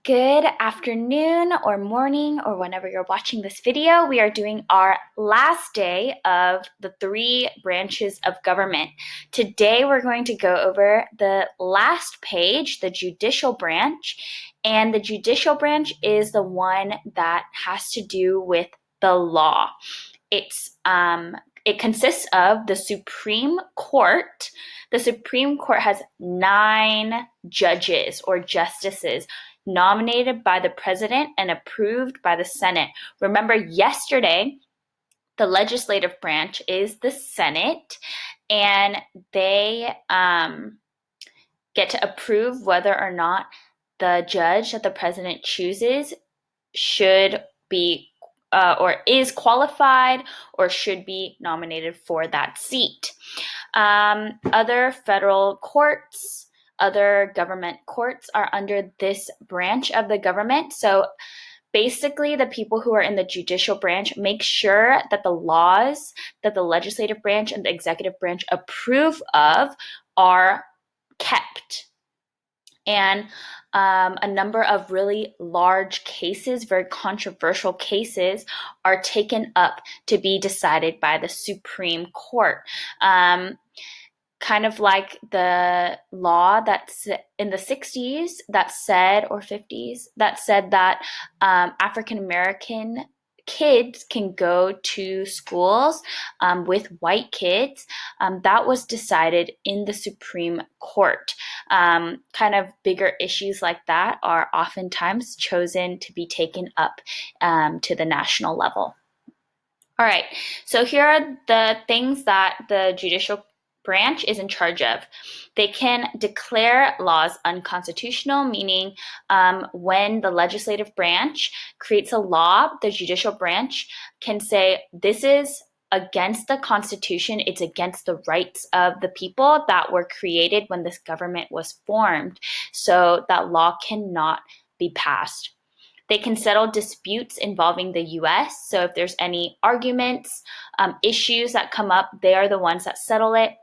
Good afternoon or morning or whenever you're watching this video. We are doing our last day of the 3 branches of government. Today we're going to go over the last page, the judicial branch, and the judicial branch is the one that has to do with the law. It consists of the Supreme Court. The Supreme Court has 9 judges or justices nominated by the president and approved by the Senate. Remember, yesterday, the legislative branch is the Senate, and they get to approve whether or not the judge that the president chooses should be or is qualified or should be nominated for that seat. Other federal courts, other government courts are under this branch of the government. So basically, the people who are in the judicial branch make sure that the laws that the legislative branch and the executive branch approve of are kept. And a number of really large cases, very controversial cases, are taken up to be decided by the Supreme Court. Kind of like the law that's in the 60s that said, or 50s, that said that African American kids can go to schools with white kids. That was decided in the Supreme Court. Kind of bigger issues like that are oftentimes chosen to be taken up to the national level. All right, so here are the things that the judicial branch is in charge of. They can declare laws unconstitutional, meaning when the legislative branch creates a law, the judicial branch can say, this is against the Constitution, it's against the rights of the people that were created when this government was formed. So that law cannot be passed. They can settle disputes involving the U.S. So if there's any arguments, issues that come up, they are the ones that settle it.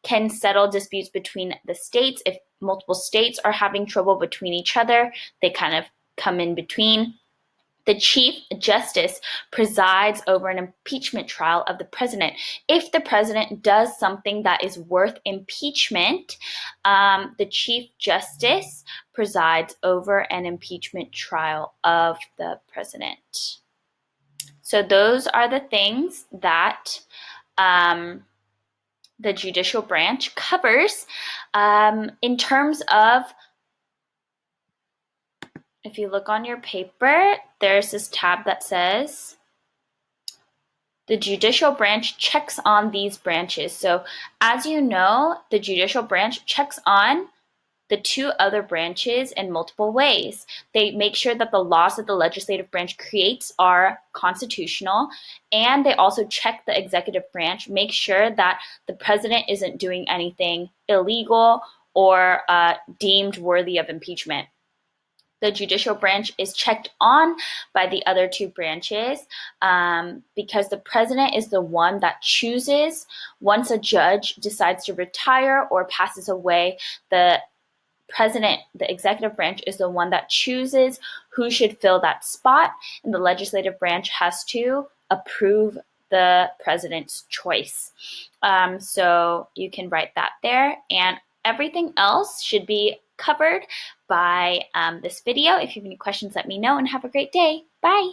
Can settle disputes between the states. If multiple states are having trouble between each other, they kind of come in between. The Chief Justice presides over an impeachment trial of the president. If the president does something that is worth impeachment, the Chief Justice presides over an impeachment trial of the president. So those are the things that the judicial branch covers. In terms of, if you look on your paper, there's this tab that says the judicial branch checks on these branches. So as you know, the judicial branch checks on the 2 other branches in multiple ways. They make sure that the laws that the legislative branch creates are constitutional, and they also check the executive branch, make sure that the president isn't doing anything illegal or deemed worthy of impeachment. The judicial branch is checked on by the other 2 branches because the president is the one that chooses. Once a judge decides to retire or passes away, the president, the executive branch, is the one that chooses who should fill that spot, and the legislative branch has to approve the president's choice. So you can write that there, and everything else should be covered by this video. If you have any questions, let me know, and have a great day. Bye.